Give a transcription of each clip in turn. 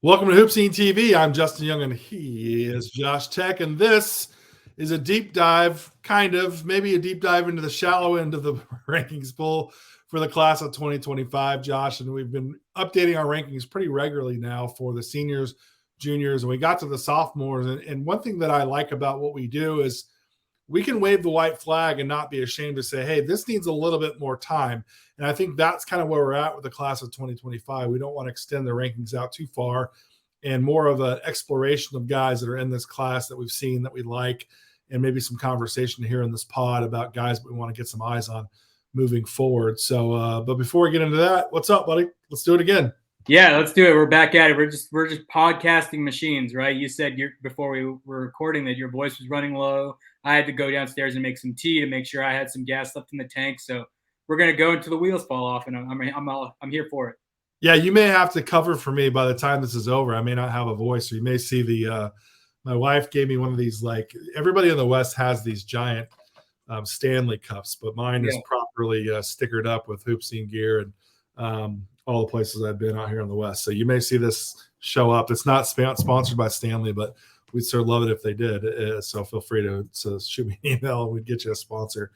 Welcome to HoopSeen TV. I'm Justin Young, and he is Josh Tech, and this is a deep dive, maybe a deep dive into the shallow end of the rankings poll for the class of 2025, Josh. And we've been updating our rankings pretty regularly now for the seniors, juniors, and we got to the sophomores. And one thing that I like about what we do is we can wave the white flag and not be ashamed to say, hey, this needs a little bit more time. And I think that's kind of where we're at with the class of 2025. We don't want to extend the rankings out too far, and more of an exploration of guys that are in this class that we've seen that we like, and maybe some conversation here in this pod about guys that we want to get some eyes on moving forward. So, but before we get into that, what's up, buddy? Let's do it again. Yeah, let's do it. We're back at it. We're just podcasting machines, right? You said before we were recording that your voice was running low. I had to go downstairs and make some tea to make sure I had some gas left in the tank. So we're gonna go until the wheels fall off, and I'm here for it. Yeah, you may have to cover for me by the time this is over. I may not have a voice, or you may see the. My wife gave me one of these. Like everybody in the West has these giant Stanley cups, but mine is properly stickered up with HoopSeen gear and all the places I've been out here in the West. So you may see this show up. It's not sponsored by Stanley, but we'd sure love it if they did. So feel free to shoot me an email, and we'd get you a sponsor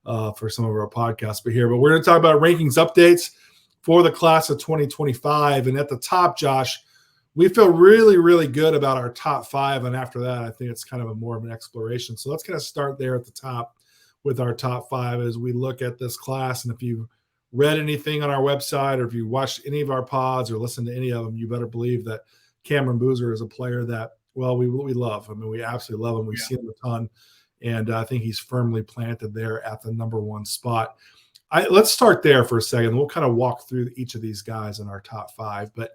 for some of our podcasts. But we're going to talk about rankings updates for the class of 2025. And at the top, Josh, we feel really, really good about our top five. And after that, I think it's kind of more of an exploration. So let's kind of start there at the top with our top five as we look at this class. And if you read anything on our website, or if you watched any of our pods or listened to any of them, you better believe that Cameron Boozer is a player that, well, we love. I mean, we absolutely love him. We've seen him a ton. And I think he's firmly planted there at the number one spot. Let's start there for a second. We'll kind of walk through each of these guys in our top five. But,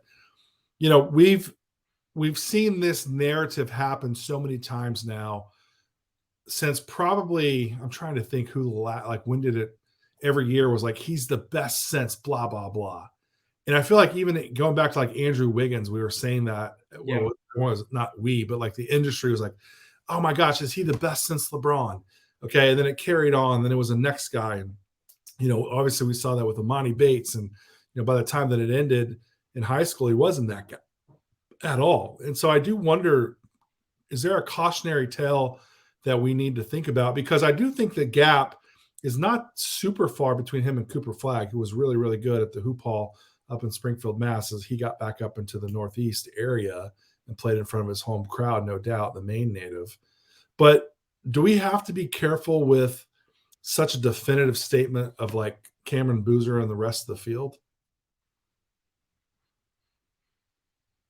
you know, we've seen this narrative happen so many times now since probably, I'm trying to think when did it, every year was like, he's the best since blah, blah, blah. And I feel like even going back to like Andrew Wiggins, we were saying that, well, not we, but like the industry was like, oh my gosh, is he the best since LeBron? Okay. And then it carried on. Then it was the next guy. And, you know, obviously we saw that with Amani Bates. And, you know, by the time that it ended in high school, he wasn't that guy at all. And so I do wonder, is there a cautionary tale that we need to think about? Because I do think the gap is not super far between him and Cooper Flagg, who was really, really good at the Hoop Hall up in Springfield, Mass, as he got back up into the Northeast area and played in front of his home crowd, no doubt, the Maine native. But do we have to be careful with such a definitive statement of like Cameron Boozer and the rest of the field?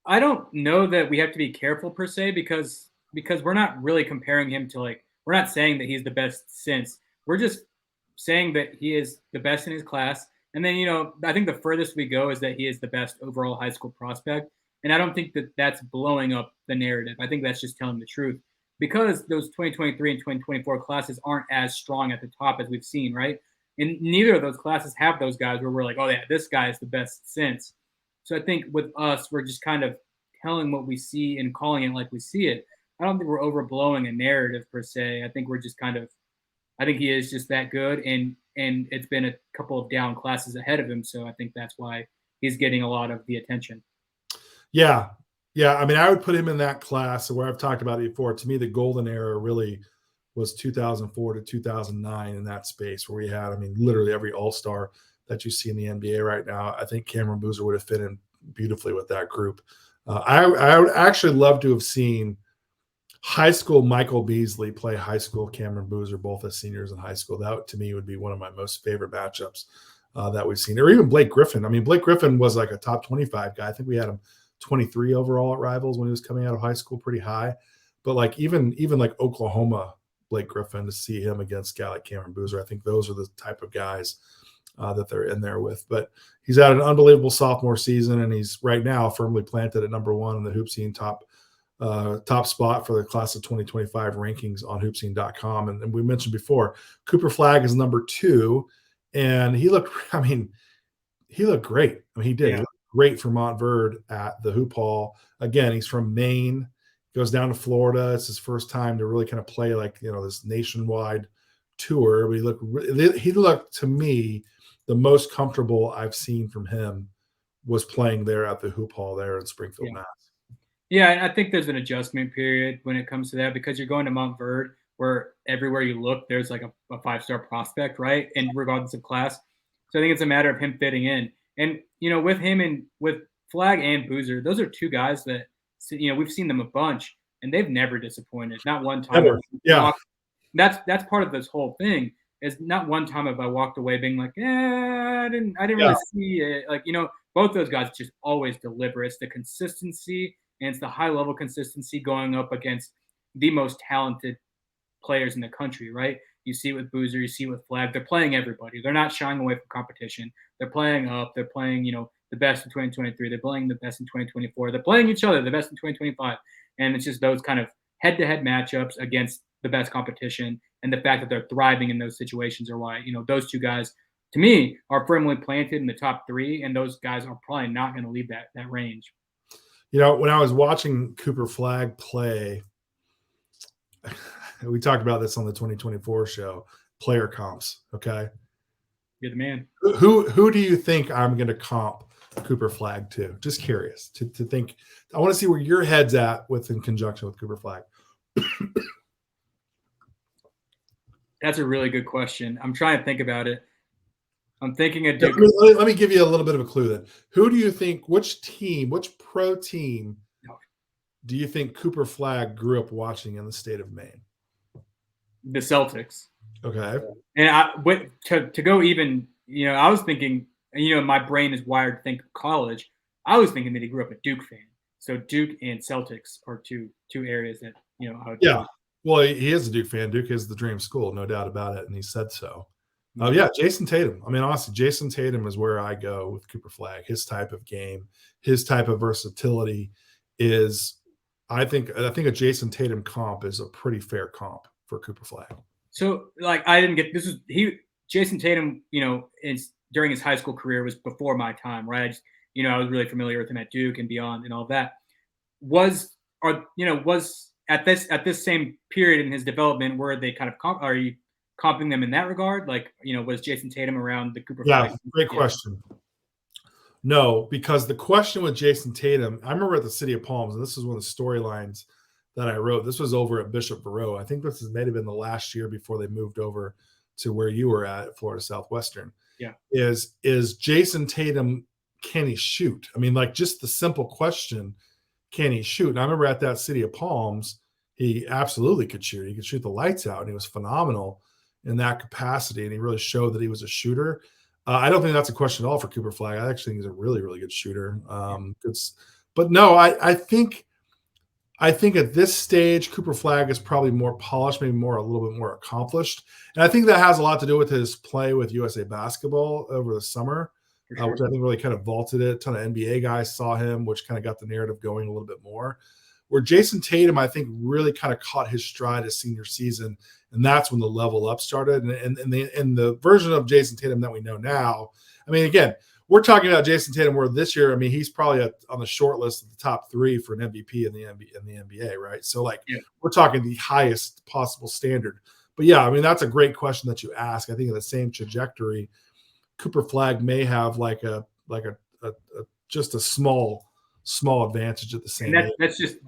I don't know that we have to be careful per se, because we're not really comparing him to, like, we're not saying that he's the best since. We're just saying that he is the best in his class. And then, you know, I think the furthest we go is that he is the best overall high school prospect. And I don't think that that's blowing up the narrative. I think that's just telling the truth, because those 2023 and 2024 classes aren't as strong at the top as we've seen, right? And neither of those classes have those guys where we're like, oh yeah, this guy is the best since. So I think with us, we're just kind of telling what we see and calling it like we see it. I don't think we're overblowing a narrative per se. I think we're just I think he is just that good, and it's been a couple of down classes ahead of him. So I think that's why he's getting a lot of the attention. Yeah. I mean, I would put him in that class where I've talked about it before. To me, the golden era really was 2004 to 2009 in that space where we had, I mean, literally every all-star that you see in the NBA right now. I think Cameron Boozer would have fit in beautifully with that group. I would actually love to have seen high school Michael Beasley play high school Cameron Boozer, both as seniors in high school. That, to me, would be one of my most favorite matchups that we've seen. Or even Blake Griffin. I mean, Blake Griffin was like a top 25 guy. I think we had him 23 overall at Rivals when he was coming out of high school, pretty high. But like even like Oklahoma Blake Griffin, to see him against a guy like Cameron Boozer, I think those are the type of guys that they're in there with. But he's had an unbelievable sophomore season, and he's right now firmly planted at number one in the HoopSeen top spot for the class of 2025 rankings on hoopseen.com. And we mentioned before, Cooper Flagg is number two, and he looked great. I mean, he did. Yeah. He looked great for Montverde at the Hoop Hall. Again, he's from Maine, goes down to Florida. It's his first time to really kind of play like, you know, this nationwide tour. But he looked to me the most comfortable I've seen from him was playing there at the Hoop Hall there in Springfield, Mass. Yeah, I think there's an adjustment period when it comes to that because you're going to Montverde, where everywhere you look, there's like a 5-star prospect, right? And regardless of class. So I think it's a matter of him fitting in. And, with him and with Flag and Boozer, those are two guys that, we've seen them a bunch and they've never disappointed. Not one time. Ever. Yeah. That's part of this whole thing is not one time have I walked away being like, I didn't Yeah. really see it. Like, both those guys just always deliver. It's the consistency and it's the high level consistency going up against the most talented players in the country, right? You see it with Boozer, you see it with Flag. They're playing everybody. They're not shying away from competition. They're playing up. They're playing, the best in 2023. They're playing the best in 2024. They're playing each other, the best in 2025. And it's just those kind of head-to-head matchups against the best competition, and the fact that they're thriving in those situations are why, those two guys, to me, are firmly planted in the top three, and those guys are probably not going to leave that range. When I was watching Cooper Flag play, we talked about this on the 2024 show, player comps. Okay. You're the man. Who do you think I'm going to comp Cooper Flag to? Just curious to think. I want to see where your head's at in conjunction with Cooper Flag. That's a really good question. I'm trying to think about it. I'm thinking of Duke. Let me give you a little bit of a clue then. Who do you think, which pro team do you think Cooper Flag grew up watching in the state of Maine? The Celtics. Okay. And to go even, I was thinking, my brain is wired to think of college. I was thinking that he grew up a Duke fan. So Duke and Celtics are two areas that, I would. Yeah. Well, he is a Duke fan. Duke is the dream school, no doubt about it. And he said so. Yeah, Jason Tatum. I mean, honestly, Jason Tatum is where I go with Cooper Flag. His type of game, his type of versatility is, I think a Jason Tatum comp is a pretty fair comp for Cooper Flag. So, like, I didn't get this. Jason Tatum, during his high school career was before my time, right? I was really familiar with him at Duke and beyond and all that. Was at this same period in his development, were they kind of are you comping them in that regard? Like, was Jason Tatum around the Cooper Flag? Great question. No, because the question with Jason Tatum, I remember at the City of Palms, and this is one of the storylines that I wrote. This was over at Bishop Verot. I think this may have been the last year before they moved over to where you were at Florida Southwestern. Yeah. Is Jason Tatum, can he shoot? I mean, like, just the simple question, can he shoot? And I remember at that City of Palms, he absolutely could shoot. He could shoot the lights out, and he was phenomenal in that capacity, and he really showed that he was a shooter. I don't think that's a question at all for Cooper Flag. I actually think he's a really, really good shooter. But no, I think at this stage, Cooper Flag is probably more polished, maybe a little bit more accomplished. And I think that has a lot to do with his play with USA Basketball over the summer, sure. Which I think really kind of vaulted it. A ton of NBA guys saw him, which kind of got the narrative going a little bit more. Where Jason Tatum, I think, really kind of caught his stride his senior season, and that's when the level up started. And the version of Jason Tatum that we know now, I mean, again, we're talking about Jason Tatum where this year, I mean, he's probably on the short list of the top 3 for an MVP in the NBA, right? So, we're talking the highest possible standard. But yeah, I mean, that's a great question that you ask. I think in the same trajectory, Cooper Flag may have just a small advantage at the same. And that's just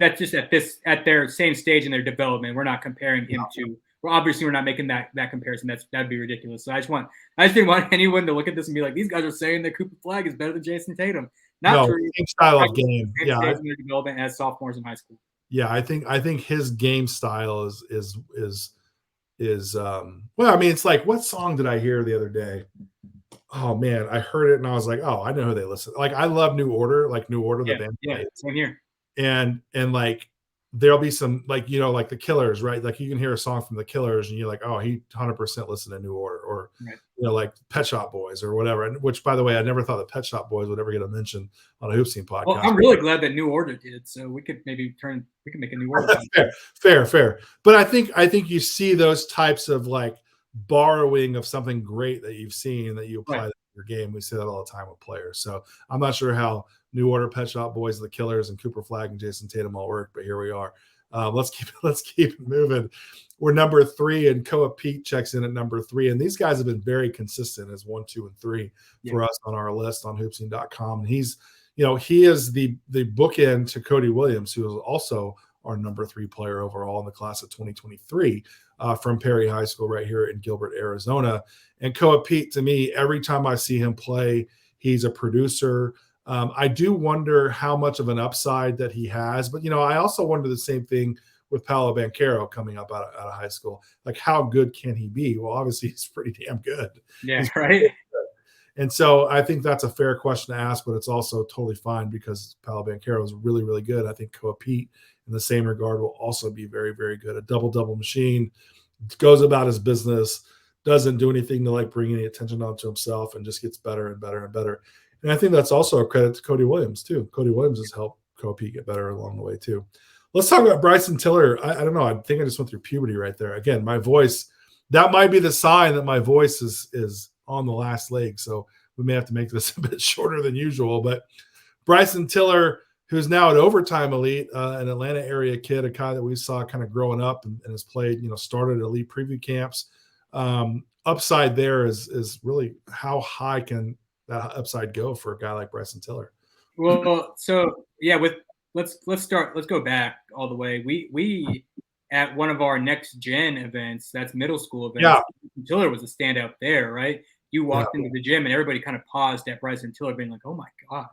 at their same stage in their development. We're not comparing him to. Well, obviously, we're not making that comparison. That'd be ridiculous. So I just didn't want anyone to look at this and be like, these guys are saying that Cooper Flag is better than Jason Tatum. Not true. Same style of game. Yeah, in their development as sophomores in high school. Yeah, I think his game style is well, I mean, it's like, what song did I hear the other day? Oh man, I heard it and I was like, oh, I know who they listen. Like, I love New Order, the band. Yeah, same here. And like, there'll be some, like the Killers, right? Like, you can hear a song from the Killers and you're like, oh, he 100% listened to New Order, or right. Like Pet Shop Boys or whatever. And which, by the way, I never thought that Pet Shop Boys would ever get a mention on a HoopSeen podcast. Well, I'm really glad that New Order did. So we could make a New Order. Fair. But I think you see those types of like borrowing of something great that you've seen that you apply to your game. We say that all the time with players. So I'm not sure how New Order, Pet Shop Boys, the Killers, and Cooper Flag and Jason Tatum all work, but here we are. Let's keep it moving. We're number 3, and Koa Pete checks in at number 3. And these guys have been very consistent as 1, 2, and 3 for us on our list on hoopseen.com. And he's he is the bookend to Cody Williams, who is also our number 3 player overall in the class of 2023 from Perry High School right here in Gilbert, Arizona. And Koa Pete, to me, every time I see him play, he's a producer. I do wonder how much of an upside that he has, but I also wonder the same thing with Paolo Banchero coming up out of high school. Like, how good can he be? Well, obviously he's pretty damn good. Yeah, right. And so I think that's a fair question to ask, but it's also totally fine because Paolo Banchero is really, really good. I think Koa Pete, in the same regard, will also be very, very good. A double-double machine, goes about his business, doesn't do anything to like bring any attention onto himself, and just gets better and better and better. And I think that's also a credit to Cody Williams too. Cody Williams has helped Koa Pete get better along the way too. Let's talk about Bryson Tiller. I don't know. I think I just went through puberty right there. Again, my voice, that might be the sign that my voice is on the last leg. So we may have to make this a bit shorter than usual. But Bryson Tiller, who's now at Overtime Elite, an Atlanta area kid, a guy that we saw kind of growing up and has played, started at elite preview camps. Upside there is really how high can that upside go for a guy like Bryson Tiller? Well, so yeah, let's go back all the way. We at one of our next gen events, that's middle school events, Yeah. Tiller was a standout there, right? You walked into the gym and everybody kind of paused at Bryson Tiller, being like, "Oh my god,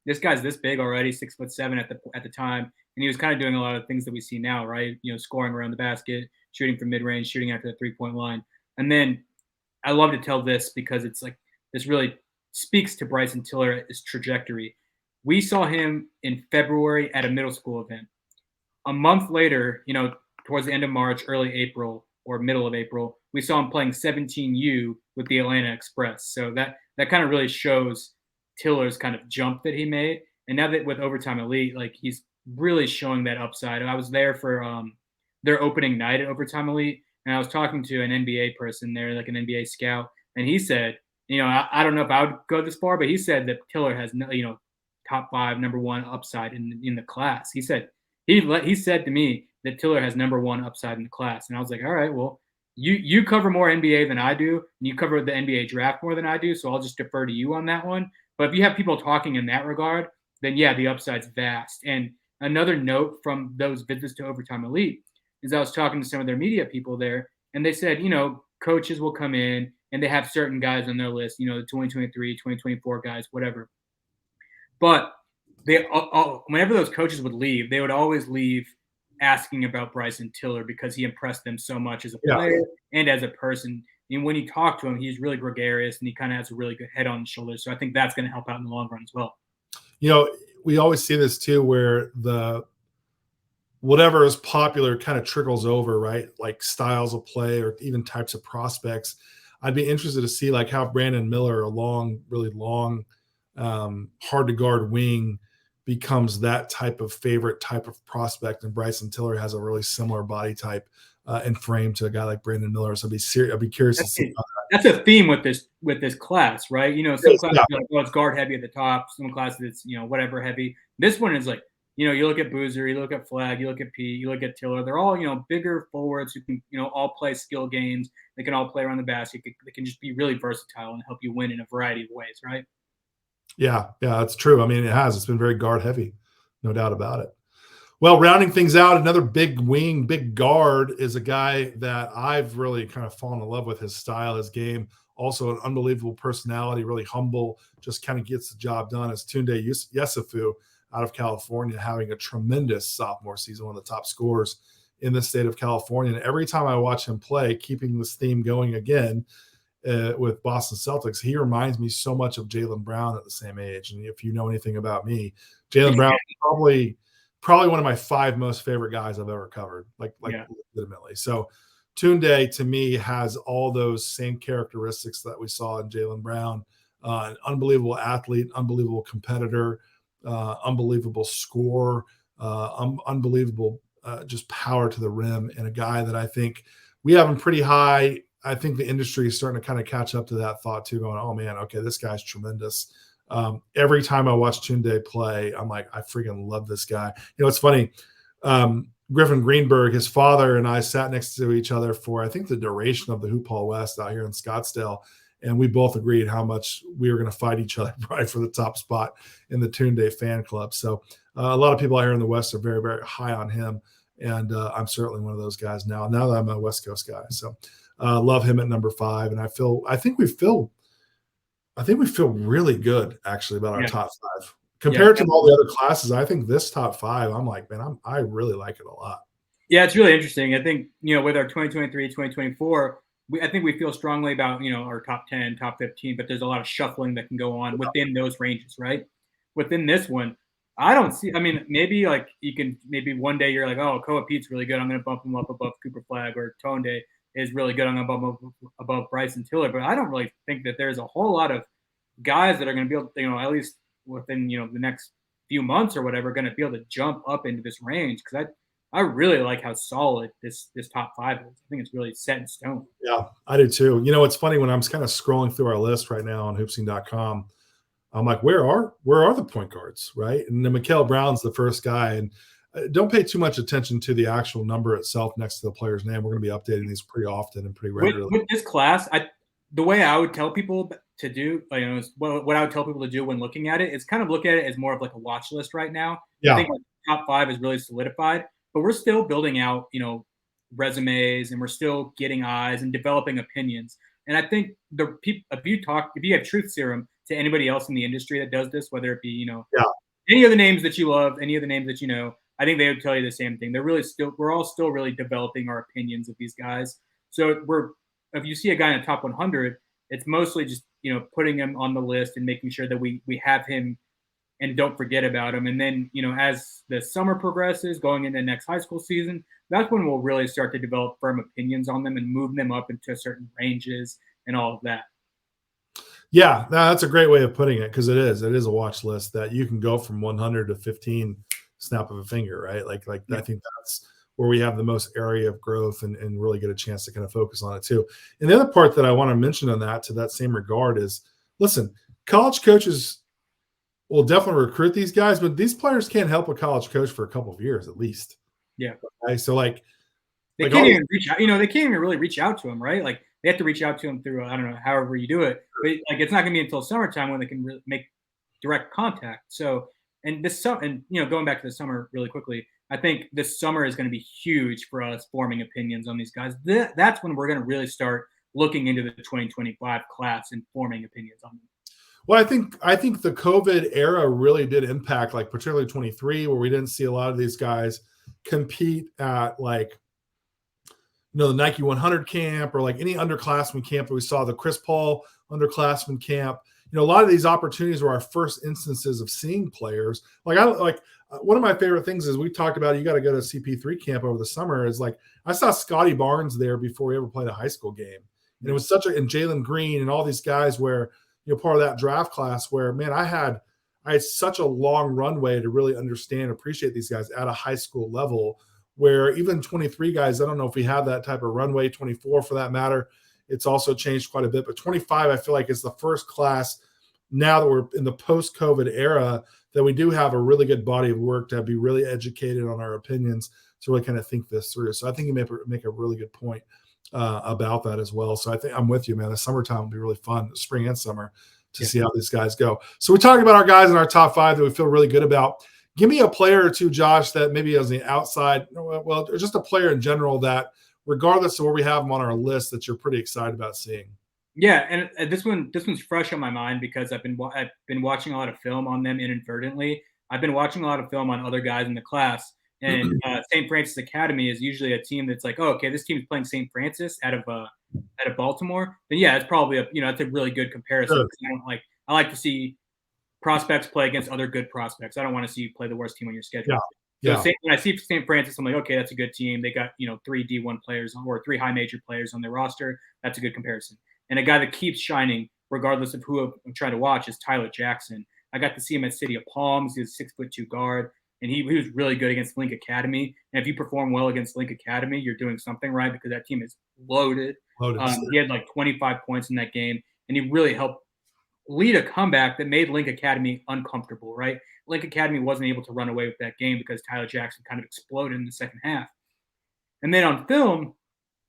this guy's this big already, 6'7" at the time," and he was kind of doing a lot of things that we see now, right? Scoring around the basket, shooting from mid range, shooting after the 3-point line. And then I love to tell this because it's like this really speaks to Bryson Tiller's trajectory. We saw him in February at a middle school event. A month later, towards the end of March, early April, or middle of April, we saw him playing 17U with the Atlanta Express. So that kind of really shows Tiller's kind of jump that he made. And now that with Overtime Elite, like, he's really showing that upside. I was there for their opening night at Overtime Elite, and I was talking to an NBA person there, like an NBA scout, and he said, I don't know if I would go this far, but he said that Tiller has top 5, number 1 upside in the class. He said to me that Tiller has number 1 upside in the class, and I was like, all right, well, you cover more NBA than I do, and you cover the NBA draft more than I do, so I'll just defer to you on that one. But if you have people talking in that regard, then yeah, the upside's vast. And another note from those visits to Overtime Elite is I was talking to some of their media people there, and they said, coaches will come in and they have certain guys on their list, the 2023, 2024 guys, whatever. But they whenever those coaches would leave, they would always leave asking about Bryson Tiller because he impressed them so much as a player and as a person. And when you talk to him, he's really gregarious and he kind of has a really good head on his shoulders. So I think that's going to help out in the long run as well. We always see this too, where whatever is popular kind of trickles over, right? Like styles of play or even types of prospects. I'd be interested to see like how Brandon Miller, a really long, hard to guard wing, becomes that type of favorite type of prospect. And Bryson Tiller has a really similar body type and frame to a guy like Brandon Miller. So I'd be curious to see. That's a theme with this class, right? Some classes are like, it's guard heavy at the top. Some classes it's whatever heavy. This one is like, you look at Boozer, you look at Flagg, you look at Pete, you look at Tiller. They're all bigger forwards who can all play skill games. They can all play around the basket. They can just be really versatile and help you win in a variety of ways, right? Yeah, that's true. I mean, it's been very guard heavy, no doubt about it. Well, rounding things out, another big wing, big guard is a guy that I've really kind of fallen in love with. His style, his game, also an unbelievable personality, really humble, just kind of gets the job done. Is Tunde Yesufu out of California, having a tremendous sophomore season, one of the top scorers in the state of California. And every time I watch him play, keeping this theme going again, with Boston Celtics, he reminds me so much of Jaylen Brown at the same age. And if you know anything about me, Jaylen Brown is probably one of my 5 most favorite guys I've ever covered, legitimately. So Tunde, to me, has all those same characteristics that we saw in Jaylen Brown. An unbelievable athlete, unbelievable competitor, unbelievable scorer, unbelievable just power to the rim, and a guy that I think we have him pretty high. I think the industry is starting to kind of catch up to that thought too, going, oh man, okay, this guy's tremendous. Every time I watch Tunde play, I'm like, I freaking love this guy. It's funny. Griffin Greenberg, his father, and I sat next to each other for, I think, the duration of the Hoop Hall West out here in Scottsdale. and we both agreed how much we were going to fight each other probably for the top spot in the Toon-Day fan club. So a lot of people out here in the West are very, very high on him, and I'm certainly one of those guys now that I'm a West Coast guy. So love him at number 5, and I think we feel really good actually about our top 5 compared to all the other classes. I think this top 5, I'm like, man, I really like it a lot. Yeah, it's really interesting. I think, with our 2023, 2024, I think we feel strongly about, our top 10, top 15, but there's a lot of shuffling that can go on within those ranges, right? Within this one, I don't see, maybe like maybe one day you're like, oh, Koa Pete's really good, I'm going to bump him up above Cooper Flag, or Tone Day is really good, I'm going to bump him up above Bryson Tiller. But I don't really think that there's a whole lot of guys that are going to be able, at least within, the next few months or whatever, going to be able to jump up into this range. Because I really like how solid this top 5 is. I think it's really set in stone. Yeah, I do too. It's funny, when I'm kind of scrolling through our list right now on hoopseen.com, I'm like, where are the point guards, right? And then Mikael Brown's the first guy. And don't pay too much attention to the actual number itself next to the player's name. We're going to be updating these pretty often and pretty regularly. With this class, the way I would tell people to do, what I would tell people to do when looking at it is kind of look at it as more of like a watch list right now. Yeah. I think top 5 is really solidified, but we're still building out, resumes, and we're still getting eyes and developing opinions. And I think if you have truth serum to anybody else in the industry that does this, whether it be, any of the names that you love, any of the names that you know, I think they would tell you the same thing. We're all still really developing our opinions of these guys. So if you see a guy in the top 100, it's mostly just, putting him on the list and making sure that we have him and don't forget about him. And then, as the summer progresses, going into next high school season, that's when we'll really start to develop firm opinions on them and move them up into certain ranges and all of that. Yeah, that's a great way of putting it, because it is a watch list that you can go from 100 to 15 snap of a finger, right? Like I think that's where we have the most area of growth and really get a chance to kind of focus on it too. And the other part that I want to mention on that, to that same regard, is, listen, college coaches will definitely recruit these guys, but these players can't help a college coach for a couple of years at least. Yeah. Okay? So they can't even reach out, they can't even really reach out to him, right? Like they have to reach out to him through, I don't know, however you do it, but like it's not going to be until summertime when they can really make direct contact. So, and going back to the summer really quickly, I think this summer is going to be huge for us forming opinions on these guys. That's when we're going to really start looking into the 2025 class and forming opinions on them. Well, I think the COVID era really did impact, like particularly 23, where we didn't see a lot of these guys compete at the Nike 100 camp, or like any underclassmen camp that we saw, the Chris Paul underclassmen camp. A lot of these opportunities were our first instances of seeing players. One of my favorite things is, we talked about, you got to go to CP3 camp over the summer, is like, I saw Scotty Barnes there before he ever played a high school game. And it was and Jalen Green and all these guys where, part of that draft class where, man, I had such a long runway to really understand, appreciate these guys at a high school level, where even 23 guys, I don't know if we have that type of runway, 24 for that matter. It's also changed quite a bit, but 25, I feel like, is the first class now that we're in the post-COVID era that we do have a really good body of work to be really educated on our opinions, to really kind of think this through. So I think you make a really good point about that as well. So I think I'm with you, man. The summertime will be really fun, spring and summer, to see how these guys go. So we're talking about our guys in our top 5 that we feel really good about. Give me a player or two, Josh, that maybe as the outside, or just a player in general that, regardless of where we have them on our list, that you're pretty excited about seeing. Yeah, and this one's fresh on my mind because I've been watching a lot of film on them inadvertently. I've been watching a lot of film on other guys in the class, and St. Francis Academy is usually a team that's like, oh, okay, this team's playing St. Francis out of Baltimore. Then yeah, it's probably it's a really good comparison. Sure. I like to see prospects play against other good prospects. I don't want to see you play the worst team on your schedule. Yeah. So when I see St. Francis, I'm like, okay, that's a good team. They got 3 D1 players or 3 high major players on their roster. That's a good comparison. And a guy that keeps shining, regardless of who I'm trying to watch, is Tyler Jackson. I got to see him at City of Palms. He's a 6'2" guard, and he was really good against Link Academy. And if you perform well against Link Academy, you're doing something right, because that team is loaded. He had 25 points in that game, and he really helped lead a comeback that made Link Academy uncomfortable, right? Link Academy wasn't able to run away with that game because Tyler Jackson kind of exploded in the second half. And then on film,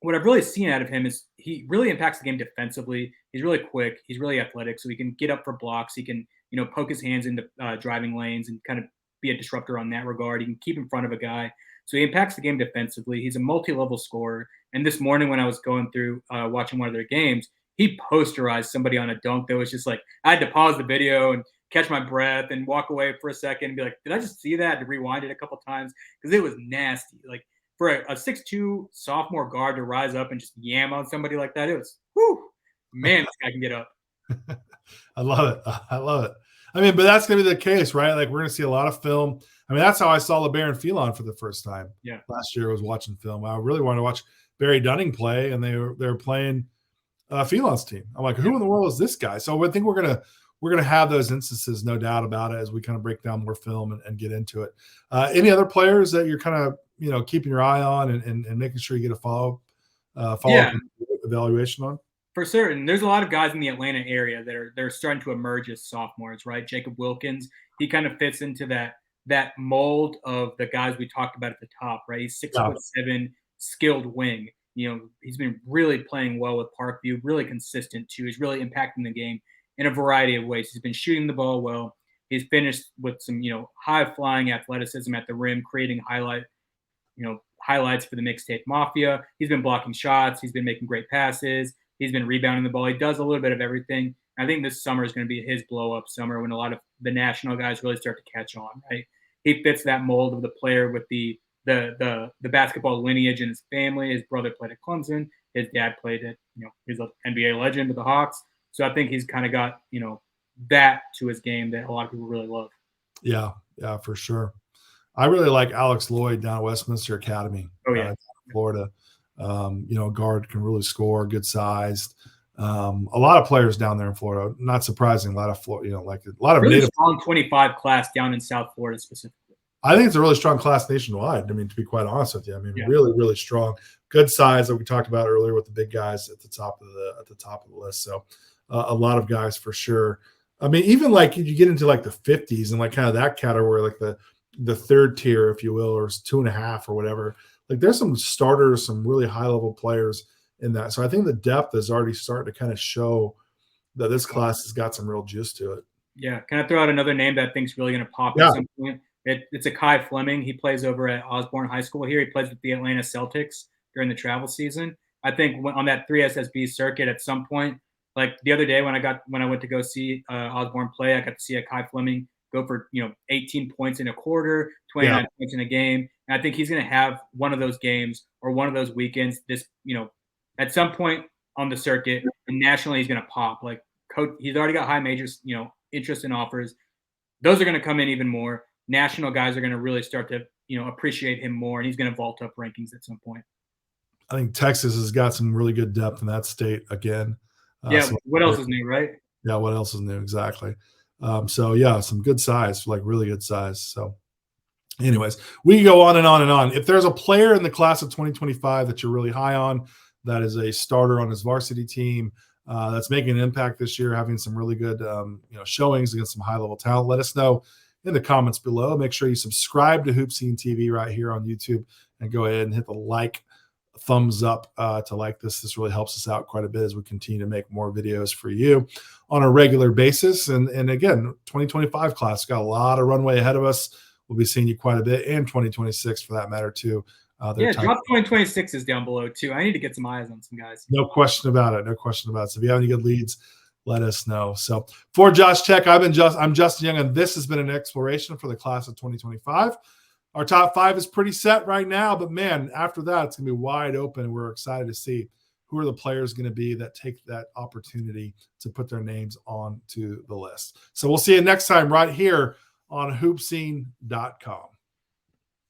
what I've really seen out of him is he really impacts the game defensively. He's really quick. He's really athletic, so he can get up for blocks. He can, poke his hands into driving lanes and kind of be a disruptor on that regard. He can keep in front of a guy, so he impacts the game defensively. He's a multi-level scorer. And this morning when I was going through watching one of their games, he posterized somebody on a dunk that was just like I had to pause the video and catch my breath and walk away for a second and be like, did I just see that? To rewind it a couple times because it was nasty. Like for a 6'2" sophomore guard to rise up and just yam on somebody like that, it was, whew, man, this guy can get up. I love it. I love it. I mean, but that's going to be the case, right? Like we're going to see a lot of film. I mean, that's how I saw LeBaron Phelan for the first time. Yeah. Last year I was watching film. I really wanted to watch Barry Dunning play, and they were playing Phelan's team. I'm like, who in the world is this guy? So I think we're gonna have those instances, no doubt about it, as we kind of break down more film and get into it. Any other players that you're kind of keeping your eye on and making sure you get a follow evaluation on? For certain, there's a lot of guys in the Atlanta area that are starting to emerge as sophomores, right? Jacob Wilkins, he kind of fits into that mold of the guys we talked about at the top, right? He's 6'7", skilled wing. He's been really playing well with Parkview, really consistent too. He's really impacting the game in a variety of ways. He's been shooting the ball well. He's finished with some, high flying athleticism at the rim, creating highlights for the Mixtape Mafia. He's been blocking shots. He's been making great passes. He's been rebounding the ball. He does a little bit of everything. I think this summer is going to be his blow up summer when a lot of the national guys really start to catch on, right? He fits that mold of the player with the basketball lineage in his family. His brother played at Clemson. His dad played at, he's an NBA legend with the Hawks. So I think he's kind of got, that to his game that a lot of people really love. Yeah, for sure. I really like Alex Lloyd down at Westminster Academy. Oh, yeah. Florida. Guard can really score, good sized. A lot of players down there in Florida. Not surprising. A lot of Florida, like a lot of really native. Strong 25 class down in South Florida specifically. I think it's a really strong class nationwide. I mean, to be quite honest with you, really, really strong. Good size that we talked about earlier with the big guys at the top of the list. So a lot of guys for sure. I mean, even like you get into like the 50s and like kind of that category, like the third tier, if you will, or 2.5 or whatever. Like there's some starters, some really high level players in that. So I think the depth is already starting to kind of show that this class has got some real juice to it. Yeah. Can I throw out another name that I think is really going to pop at some point? It's a Kai Fleming. He plays over at Osborne High School here. He plays with the Atlanta Celtics during the travel season. I think on that 3SSB circuit at some point, like the other day when I went to go see Osborne play, I got to see a Kai Fleming go for 18 points in a quarter, 29 points in a game. And I think he's going to have one of those games or one of those weekends. This at some point on the circuit and nationally he's going to pop. Like he's already got high majors interest and offers. Those are going to come in even more. National guys are going to really start to appreciate him more, and he's going to vault up rankings at some point. I think Texas has got some really good depth in that state again. What else is new, right? Yeah, what else is new? Exactly. Some good size, like really good size. So anyways, we can go on and on and on. If there's a player in the class of 2025 that you're really high on, that is a starter on his varsity team, that's making an impact this year, having some really good showings against some high-level talent, let us know in the comments below. Make sure you subscribe to HoopSeen TV right here on YouTube and go ahead and hit the thumbs up to like this. This really helps us out quite a bit as we continue to make more videos for you on a regular basis. And again, 2025 class got a lot of runway ahead of us. We'll be seeing you quite a bit, and 2026 for that matter too. Drop 2026 is down below too. I need to get some eyes on some guys. No question about it. So if you have any good leads, let us know. So for Josh Tech, I'm Justin Young, and this has been an exploration for the class of 2025. Our top 5 is pretty set right now, but man, after that, it's going to be wide open. We're excited to see who are the players going to be that take that opportunity to put their names onto the list. So we'll see you next time right here on hoopseen.com.